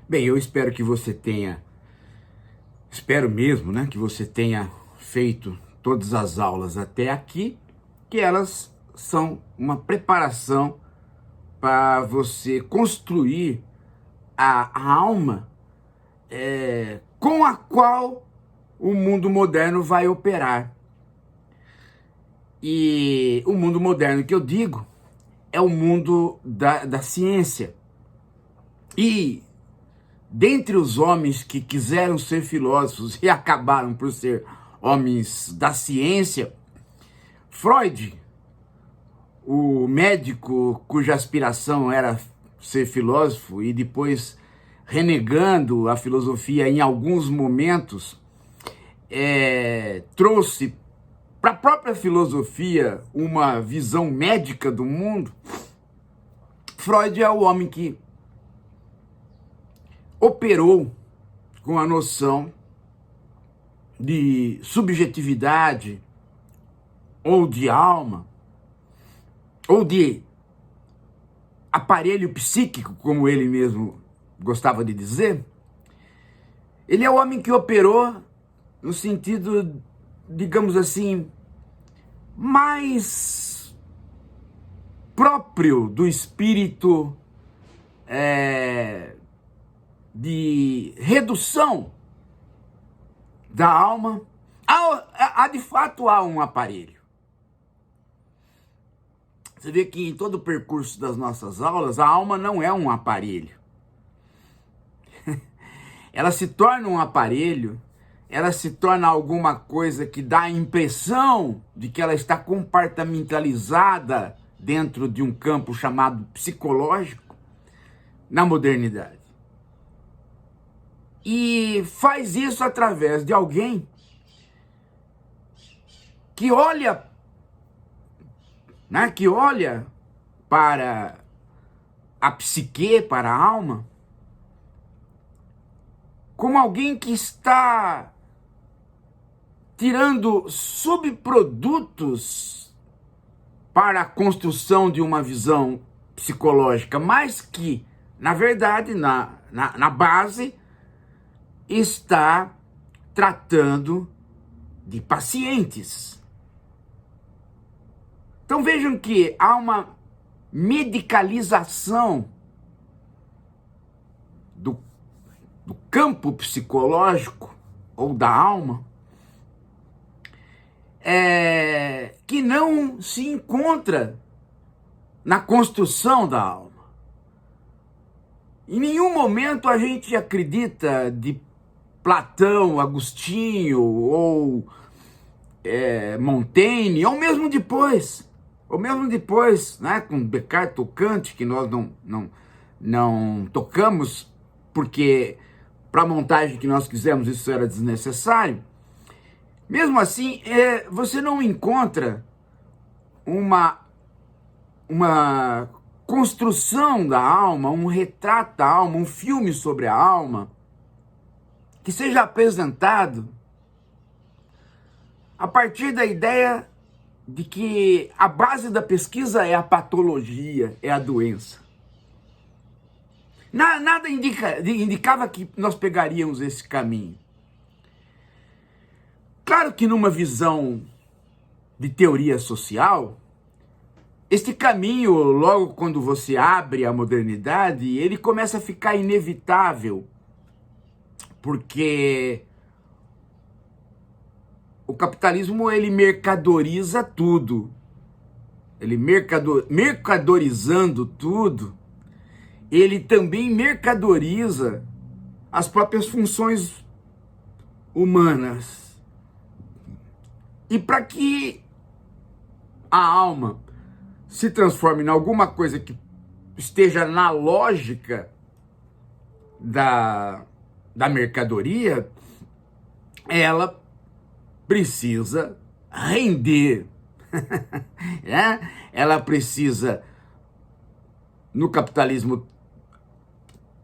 Bem, eu espero que você tenha, espero mesmo, né, que você tenha feito todas as aulas até aqui, que elas são uma preparação para você construir a alma com a qual o mundo moderno vai operar. E o mundo moderno que eu digo é o mundo da ciência. E dentre os homens que quiseram ser filósofos e acabaram por ser homens da ciência, Freud, o médico cuja aspiração era ser filósofo e depois renegando a filosofia em alguns momentos, trouxe para a própria filosofia uma visão médica do mundo. Freud é o homem que operou com a noção de subjetividade, ou de alma, ou de aparelho psíquico, como ele mesmo gostava de dizer. Ele é o homem que operou no sentido, digamos assim, mais próprio do espírito de redução da alma. De fato há um aparelho. Você vê que em todo o percurso das nossas aulas, a alma não é um aparelho. Ela se torna um aparelho, ela se torna alguma coisa que dá a impressão de que ela está compartimentalizada dentro de um campo chamado psicológico na modernidade. E faz isso através de alguém que olha, para a psique, para a alma, como alguém que está tirando subprodutos para a construção de uma visão psicológica, mas que, na verdade, na base, está tratando de pacientes. Então vejam que há uma medicalização do campo psicológico ou da alma que não se encontra na construção da alma. Em nenhum momento a gente acredita de Platão, Agostinho ou Montaigne, ou mesmo depois, né, com Descartes ou Kant, que nós não tocamos, porque para a montagem que nós quisemos isso era desnecessário. Mesmo assim, você não encontra uma construção da alma, um retrato da alma, um filme sobre a alma, que seja apresentado a partir da ideia de que a base da pesquisa é a patologia, é a doença. Nada indicava que nós pegaríamos esse caminho. Claro que numa visão de teoria social, este caminho, logo quando você abre a modernidade, ele começa a ficar inevitável, porque o capitalismo, ele mercadoriza tudo. Ele mercadorizando tudo, ele também mercadoriza as próprias funções humanas. E para que a alma se transforme em alguma coisa que esteja na lógica da mercadoria, ela precisa render. Ela precisa, no capitalismo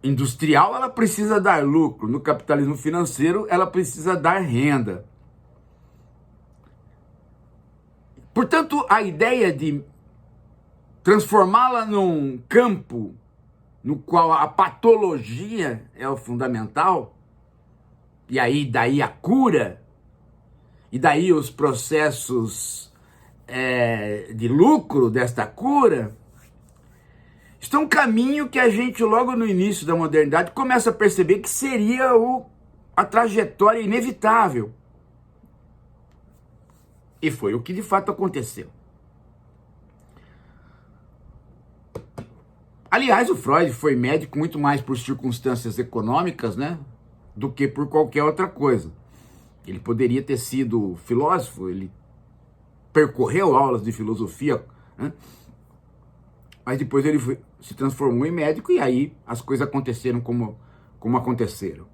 industrial, ela precisa dar lucro. No capitalismo financeiro, ela precisa dar renda. Portanto, a ideia de transformá-la num campo no qual a patologia é o fundamental, e aí daí a cura, e daí os processos de lucro desta cura, está um caminho que a gente logo no início da modernidade começa a perceber que seria a trajetória inevitável. E foi o que de fato aconteceu. Aliás, o Freud foi médico muito mais por circunstâncias econômicas, né, do que por qualquer outra coisa. Ele poderia ter sido filósofo, ele percorreu aulas de filosofia, né, mas depois ele se transformou em médico e aí as coisas aconteceram como aconteceram.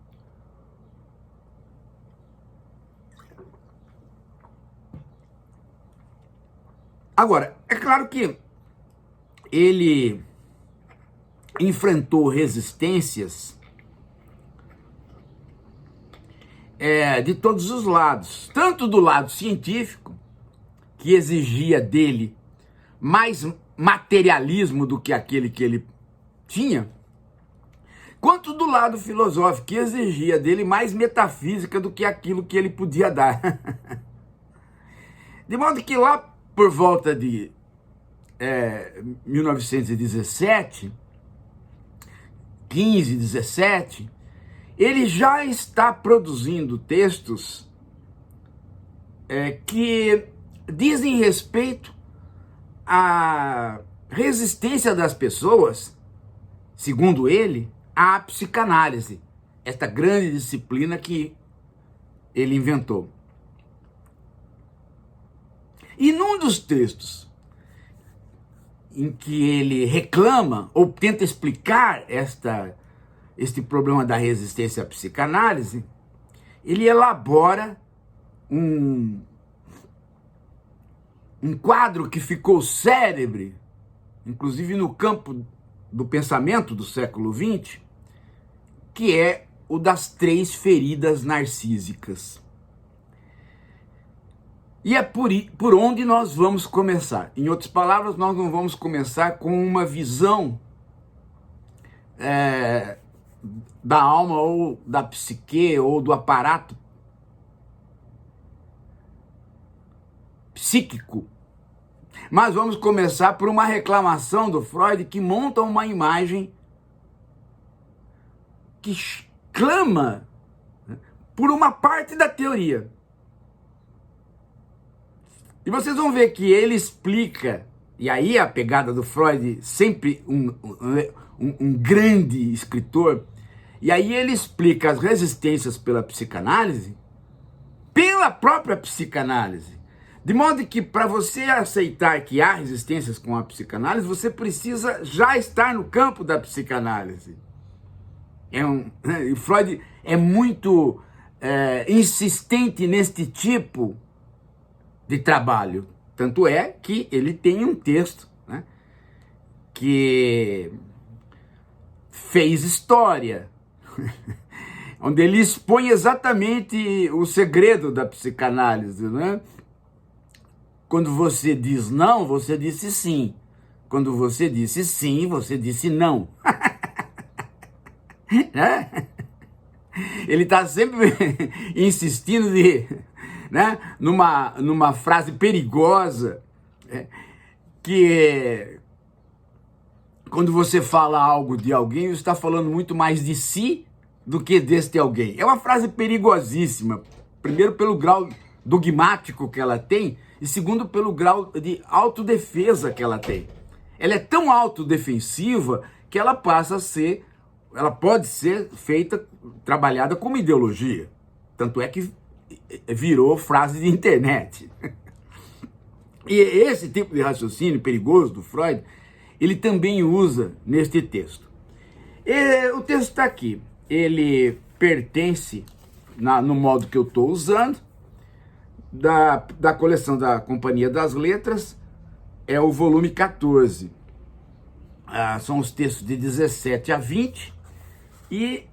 Agora, é claro que ele enfrentou resistências de todos os lados, tanto do lado científico, que exigia dele mais materialismo do que aquele que ele tinha, quanto do lado filosófico, que exigia dele mais metafísica do que aquilo que ele podia dar. De modo que lá por volta de 1917, 15, 17, ele já está produzindo textos que dizem respeito à resistência das pessoas, segundo ele, à psicanálise, esta grande disciplina que ele inventou. E num dos textos em que ele reclama ou tenta explicar este problema da resistência à psicanálise, ele elabora um quadro que ficou célebre, inclusive no campo do pensamento do século XX, que é o das 3 feridas narcísicas. E é por onde nós vamos começar. Em outras palavras, nós não vamos começar com uma visão da alma ou da psique ou do aparato psíquico, mas vamos começar por uma reclamação do Freud que monta uma imagem que clama por uma parte da teoria. E vocês vão ver que ele explica, e aí a pegada do Freud, sempre um grande escritor, e aí ele explica as resistências pela psicanálise, pela própria psicanálise. De modo que para você aceitar que há resistências com a psicanálise, você precisa já estar no campo da psicanálise. Freud é muito insistente neste tipo de trabalho. Tanto é que ele tem um texto, né, que fez história, onde ele expõe exatamente o segredo da psicanálise, né? Quando você diz não, você disse sim. Quando você disse sim, você disse não. Né? Ele está sempre insistindo numa frase perigosa, que quando você fala algo de alguém, você está falando muito mais de si do que deste alguém. É uma frase perigosíssima, primeiro pelo grau dogmático que ela tem, e segundo pelo grau de autodefesa que ela tem. Ela é tão autodefensiva que ela pode ser feita, trabalhada como ideologia. Tanto é que virou frase de internet. E esse tipo de raciocínio perigoso do Freud, ele também usa neste texto. O texto está aqui. Ele pertence, no modo que eu estou usando, da coleção da Companhia das Letras, é o volume 14. São os textos de 17 a 20, e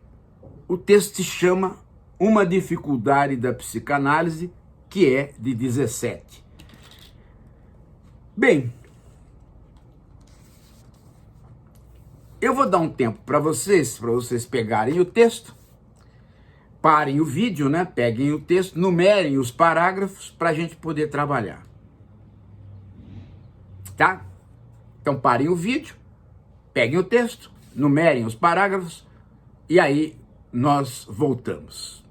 o texto se chama Uma Dificuldade da Psicanálise, que é de 17. Bem, Eu vou dar um tempo para vocês pegarem o texto, parem o vídeo, né? Peguem o texto, numerem os parágrafos para a gente poder trabalhar. Tá? Então parem o vídeo, peguem o texto, numerem os parágrafos e aí nós voltamos.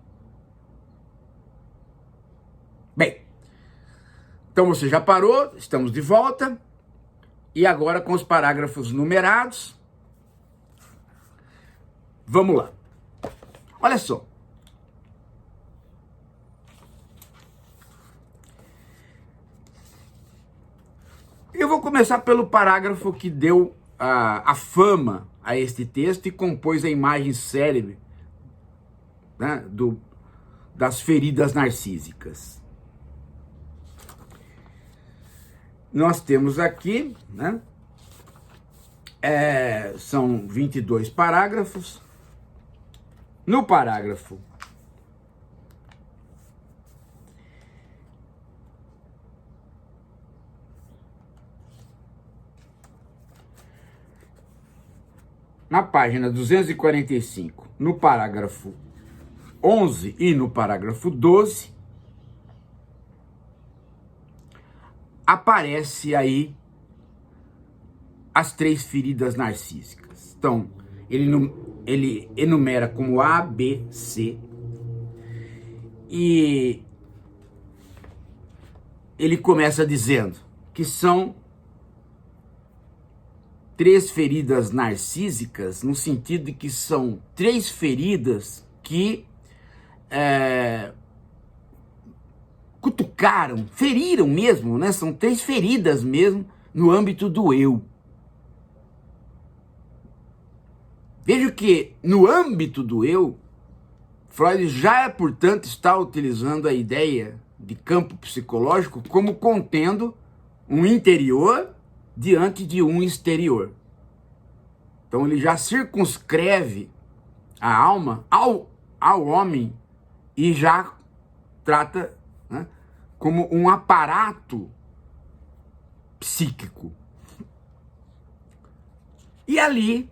Bem, então você já parou, estamos de volta e agora com os parágrafos numerados. Vamos lá. Olha só. Eu vou começar pelo parágrafo que deu a fama a este texto e compôs a imagem célebre, né, das feridas narcísicas. Nós temos aqui, né, são 22 parágrafos. No parágrafo na página 245, no parágrafo 11 e no parágrafo 12, aparece aí as 3 feridas narcísicas. Então, ele enumera como A, B, C, e ele começa dizendo que são 3 feridas narcísicas, no sentido de que são 3 feridas que cutucaram, feriram mesmo, né? São 3 feridas mesmo no âmbito do eu. Veja que no âmbito do eu, Freud já, portanto, está utilizando a ideia de campo psicológico como contendo um interior diante de um exterior. Então ele já circunscreve a alma ao homem e já trata, né, como um aparato psíquico. E ali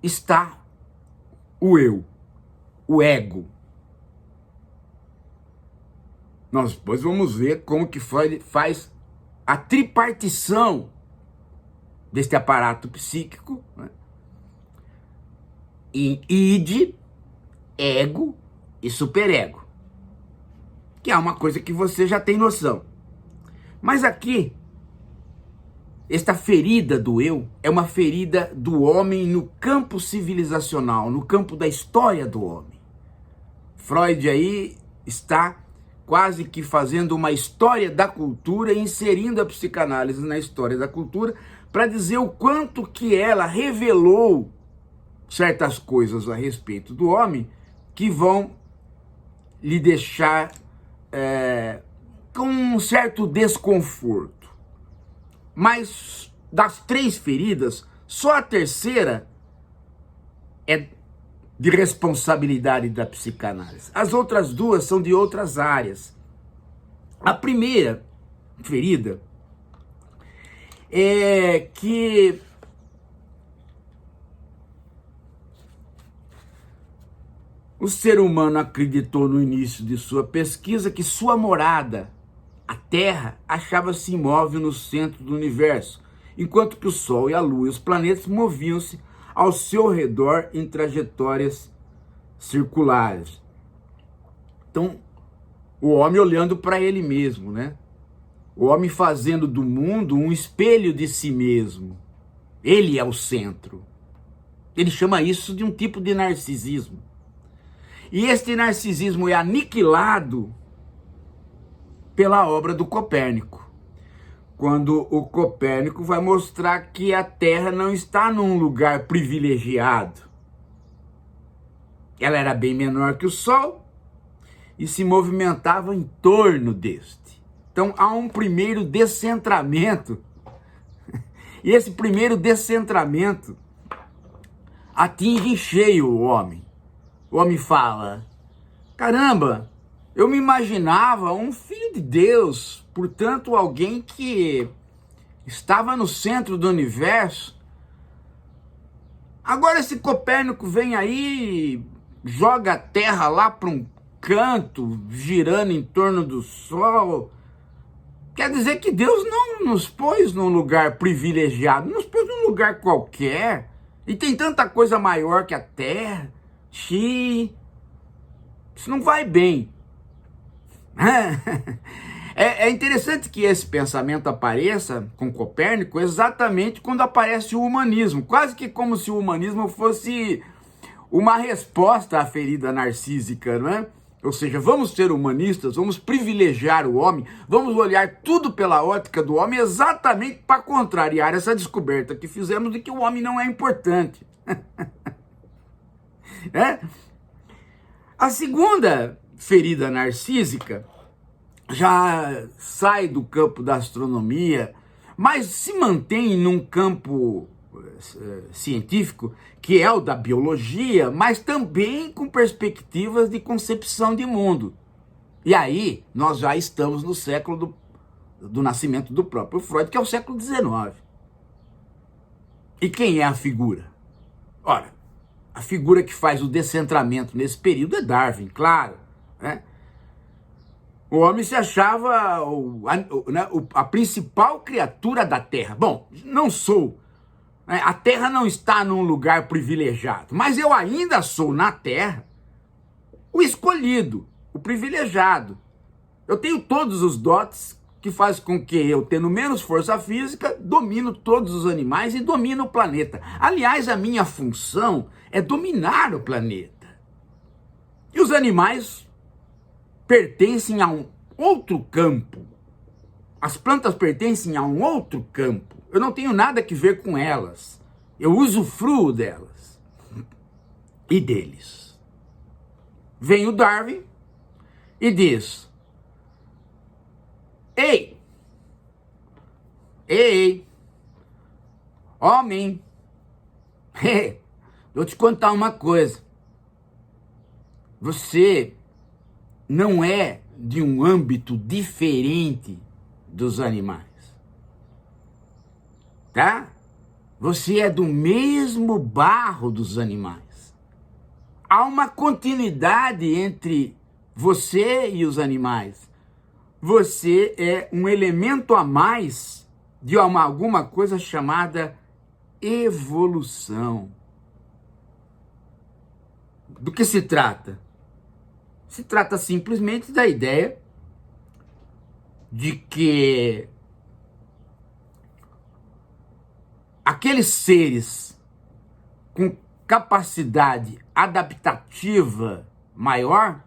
está o eu, o ego. Nós depois vamos ver como que Freud faz a tripartição deste aparato psíquico, né, em id, ego e superego, que é uma coisa que você já tem noção. Mas aqui, esta ferida do eu é uma ferida do homem no campo civilizacional, no campo da história do homem. Freud aí está quase que fazendo uma história da cultura, inserindo a psicanálise na história da cultura, para dizer o quanto que ela revelou certas coisas a respeito do homem que vão lhe deixar com um certo desconforto. Mas das 3 feridas, só a terceira é de responsabilidade da psicanálise. As outras 2 são de outras áreas. A primeira ferida é que o ser humano acreditou no início de sua pesquisa que sua morada, a Terra, achava-se imóvel no centro do universo, enquanto que o Sol e a Lua e os planetas moviam-se ao seu redor em trajetórias circulares. Então, o homem olhando para ele mesmo, né? O homem fazendo do mundo um espelho de si mesmo. Ele é o centro. Ele chama isso de um tipo de narcisismo. E este narcisismo é aniquilado pela obra do Copérnico, quando o Copérnico vai mostrar que a Terra não está num lugar privilegiado. Ela era bem menor que o Sol e se movimentava em torno deste. Então há um primeiro descentramento, e esse primeiro descentramento atinge em cheio o homem. O homem fala: caramba, eu me imaginava um filho de Deus, portanto alguém que estava no centro do universo, Agora esse Copérnico vem aí, joga a Terra lá para um canto, girando em torno do Sol. Quer dizer que Deus não nos pôs num lugar privilegiado, nos pôs num lugar qualquer. E tem tanta coisa maior que a Terra. Isso não vai bem. É interessante que esse pensamento apareça com Copérnico exatamente quando aparece o humanismo. Quase que como se o humanismo fosse uma resposta à ferida narcísica, não é? Ou seja, vamos ser humanistas, vamos privilegiar o homem, vamos olhar tudo pela ótica do homem exatamente para contrariar essa descoberta que fizemos de que o homem não é importante. A segunda ferida narcísica já sai do campo da astronomia, mas se mantém num campo científico, que é o da biologia, mas também com perspectivas de concepção de mundo. E aí, nós já estamos no século do nascimento do próprio Freud, que é o século XIX. E quem é a figura? Ora, a figura que faz o descentramento nesse período é Darwin, claro, né? O homem se achava a principal criatura da Terra. Bom, não sou. A Terra não está num lugar privilegiado, mas eu ainda sou na Terra o escolhido, o privilegiado. Eu tenho todos os dotes que fazem com que eu, tendo menos força física, domino todos os animais e domino o planeta. Aliás, a minha função é dominar o planeta. E os animais pertencem a um outro campo. As plantas pertencem a um outro campo. Eu não tenho nada que ver com elas. Eu usufruo delas e deles. Vem o Darwin e diz: Ei, homem, vou te contar uma coisa. Você não é de um âmbito diferente dos animais, tá? Você é do mesmo barro dos animais. Há uma continuidade entre você e os animais. Você é um elemento a mais de alguma coisa chamada evolução. Do que se trata? Se trata simplesmente da ideia de que aqueles seres com capacidade adaptativa maior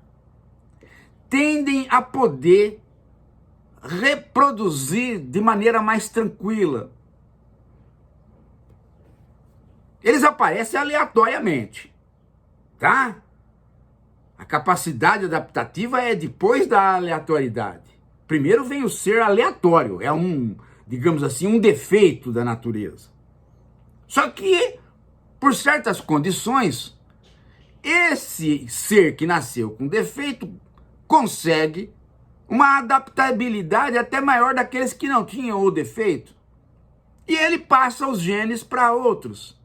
tendem a poder reproduzir de maneira mais tranquila. Eles aparecem aleatoriamente, tá? A capacidade adaptativa é depois da aleatoriedade. Primeiro vem o ser aleatório, é digamos assim, um defeito da natureza. Só que, por certas condições, esse ser que nasceu com defeito consegue uma adaptabilidade até maior daqueles que não tinham o defeito. E ele passa os genes para outros.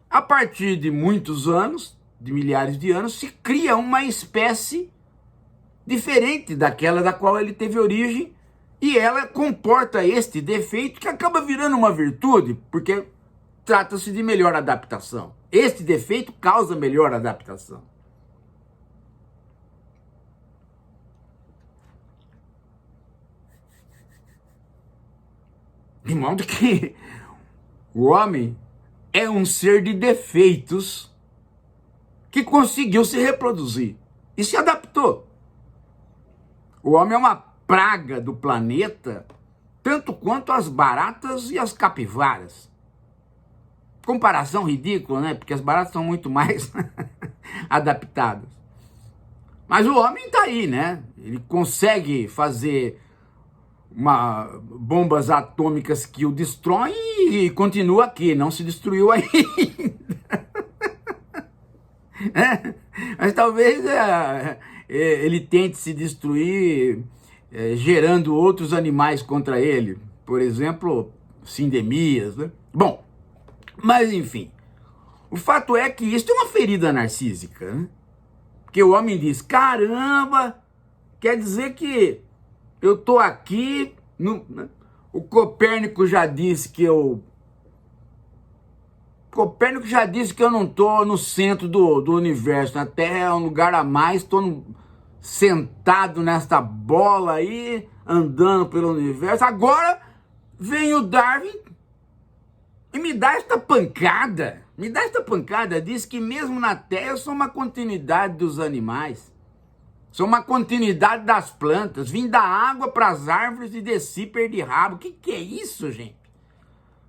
A partir de muitos anos, de milhares de anos, se cria uma espécie diferente daquela da qual ele teve origem, e ela comporta este defeito que acaba virando uma virtude, porque trata-se de melhor adaptação. Este defeito causa melhor adaptação. De modo que o homem é um ser de defeitos que conseguiu se reproduzir e se adaptou. O homem é uma praga do planeta, tanto quanto as baratas e as capivaras. Comparação ridícula, né? Porque as baratas são muito mais adaptadas. Mas o homem está aí, né? Ele consegue fazer bombas atômicas que o destroem e continua aqui, não se destruiu ainda. Mas talvez ele tente se destruir gerando outros animais contra ele, por exemplo, sindemias, né? Bom, Mas enfim, o fato é que isso é uma ferida narcísica, né? Porque o homem diz, caramba, quer dizer que eu tô aqui, né? O Copérnico já disse que eu não tô no centro do universo, na Terra é um lugar a mais, tô sentado nesta bola aí, andando pelo universo. Agora vem o Darwin e me dá esta pancada. Diz que mesmo na Terra eu sou uma continuidade dos animais. Sou uma continuidade das plantas. Vim da água para as árvores e desci, perdi rabo. O que é isso, gente?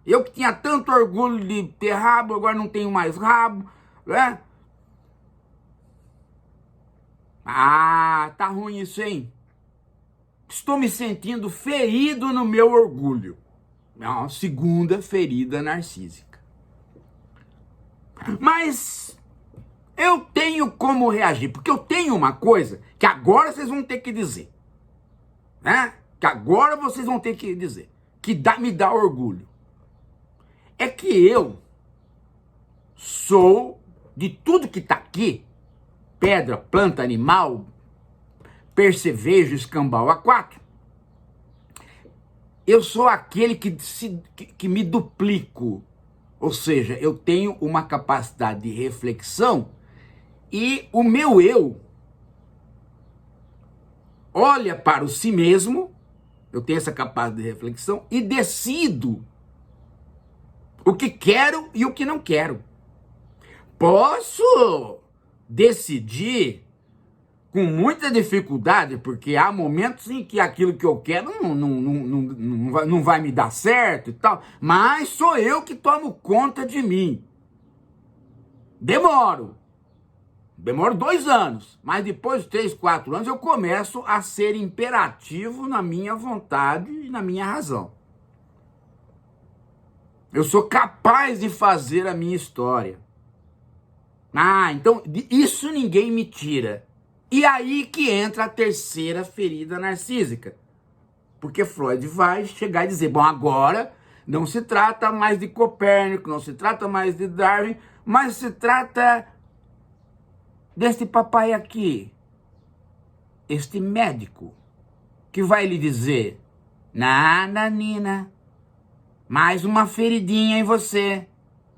Eu que tinha tanto orgulho de ter rabo, agora não tenho mais rabo, né? Ah, tá ruim isso, hein? Estou me sentindo ferido no meu orgulho. É uma segunda ferida narcísica. Mas eu tenho como reagir, porque eu tenho uma coisa que agora vocês vão ter que dizer, né? Que agora vocês vão ter que dizer, que me dá orgulho. É que eu sou, de tudo que tá aqui, pedra, planta, animal, percevejo, escambau A4, eu sou aquele que me duplico. Ou seja, eu tenho uma capacidade de reflexão e o meu eu olha para o si mesmo, eu tenho essa capacidade de reflexão e decido o que quero e o que não quero. Posso decidir com muita dificuldade, porque há momentos em que aquilo que eu quero não vai me dar certo e tal, mas sou eu que tomo conta de mim. Demoro 2 anos, mas depois de 3, 4 anos eu começo a ser imperativo na minha vontade e na minha razão. Eu sou capaz de fazer a minha história. Ah, então isso ninguém me tira. E aí que entra a terceira ferida narcísica. Porque Freud vai chegar e dizer, bom, agora não se trata mais de Copérnico, não se trata mais de Darwin, mas se trata deste papai aqui, este médico, que vai lhe dizer, nada, Nina, mais uma feridinha em você,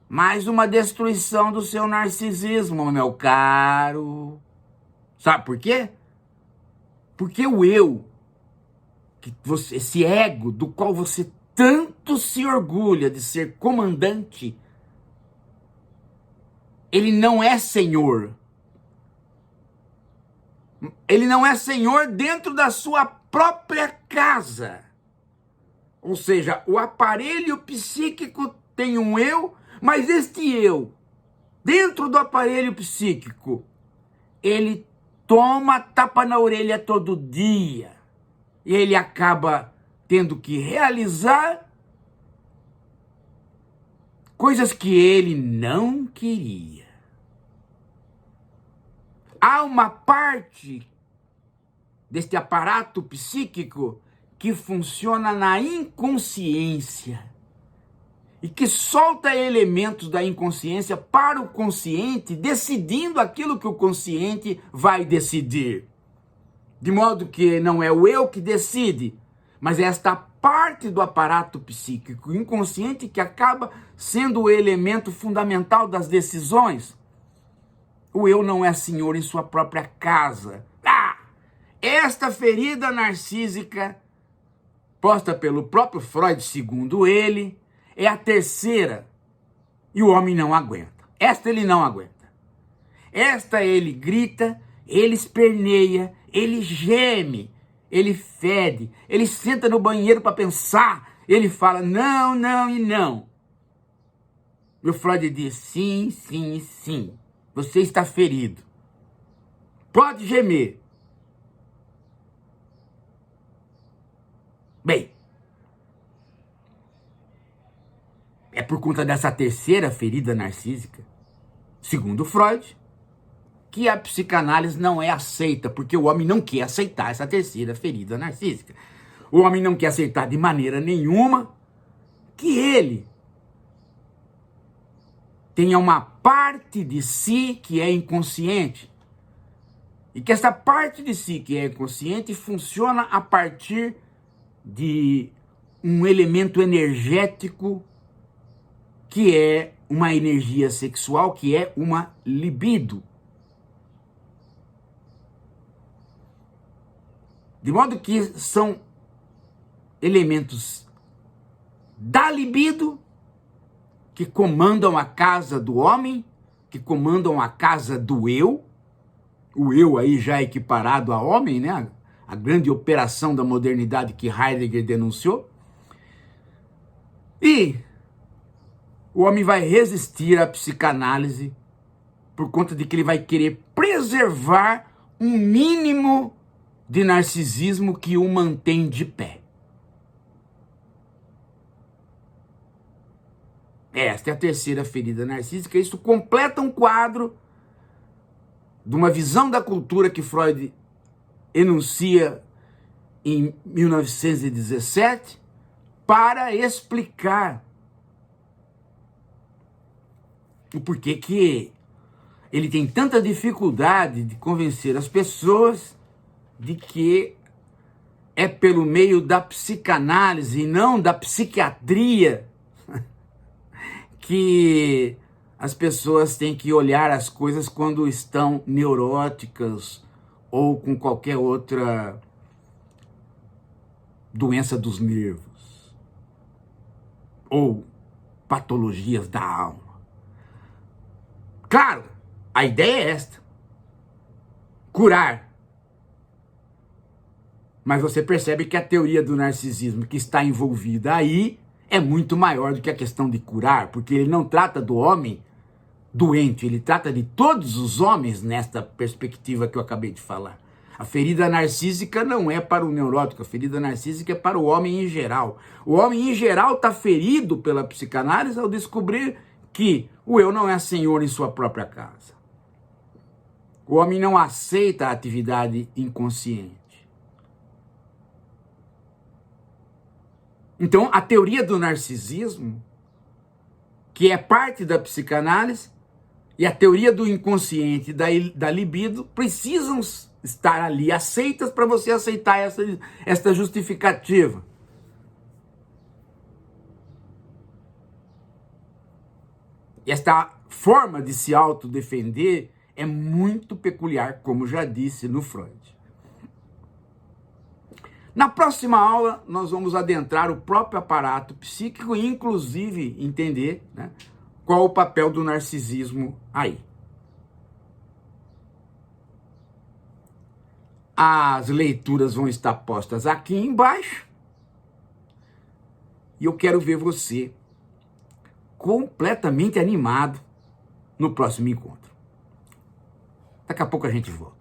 mais uma destruição do seu narcisismo, meu caro. Sabe por quê? Porque o eu, esse ego do qual você tanto se orgulha de ser comandante, ele não é senhor. Ele não é senhor dentro da sua própria casa. Ou seja, o aparelho psíquico tem um eu, mas este eu, dentro do aparelho psíquico, ele toma tapa na orelha todo dia. E ele acaba tendo que realizar coisas que ele não queria. Há uma parte deste aparato psíquico que funciona na inconsciência e que solta elementos da inconsciência para o consciente, decidindo aquilo que o consciente vai decidir. De modo que não é o eu que decide, mas é esta parte do aparato psíquico inconsciente que acaba sendo o elemento fundamental das decisões. O eu não é senhor em sua própria casa. Esta ferida narcísica, posta pelo próprio Freud, segundo ele, é a terceira. E o homem não aguenta. Esta ele não aguenta. Esta ele grita, ele esperneia, ele geme, ele fede, ele senta no banheiro para pensar, ele fala não, não e não. E o Freud diz sim, sim, sim. Você está ferido. Pode gemer. Bem, é por conta dessa terceira ferida narcísica, segundo Freud, que a psicanálise não é aceita, porque o homem não quer aceitar essa terceira ferida narcísica. O homem não quer aceitar de maneira nenhuma que ele tenha uma parte de si que é inconsciente. E que essa parte de si que é inconsciente funciona a partir de um elemento energético que é uma energia sexual, que é uma libido. De modo que são elementos da libido que comandam a casa do homem, que comandam a casa do eu, o eu aí já equiparado a homem, né? A grande operação da modernidade que Heidegger denunciou. E o homem vai resistir à psicanálise por conta de que ele vai querer preservar um mínimo de narcisismo que o mantém de pé. Esta é a terceira ferida narcísica. Isso completa um quadro de uma visão da cultura que Freud enuncia em 1917 para explicar o porquê que ele tem tanta dificuldade de convencer as pessoas de que é pelo meio da psicanálise e não da psiquiatria que as pessoas têm que olhar as coisas quando estão neuróticas ou com qualquer outra doença dos nervos ou patologias da alma. Claro, a ideia é esta: curar. Mas você percebe que a teoria do narcisismo que está envolvida aí é muito maior do que a questão de curar, porque ele não trata do homem doente, ele trata de todos os homens nesta perspectiva que eu acabei de falar. A ferida narcísica não é para o neurótico, a ferida narcísica é para o homem em geral. O homem em geral está ferido pela psicanálise ao descobrir que o eu não é senhor em sua própria casa. O homem não aceita a atividade inconsciente. Então, a teoria do narcisismo, que é parte da psicanálise, e a teoria do inconsciente, da libido, precisam estar ali aceitas para você aceitar esta justificativa. Esta forma de se autodefender é muito peculiar, como já disse no Freud. Na próxima aula, nós vamos adentrar o próprio aparato psíquico e, inclusive, entender, né, qual o papel do narcisismo aí. As leituras vão estar postas aqui embaixo. E eu quero ver você completamente animado no próximo encontro. Daqui a pouco a gente volta.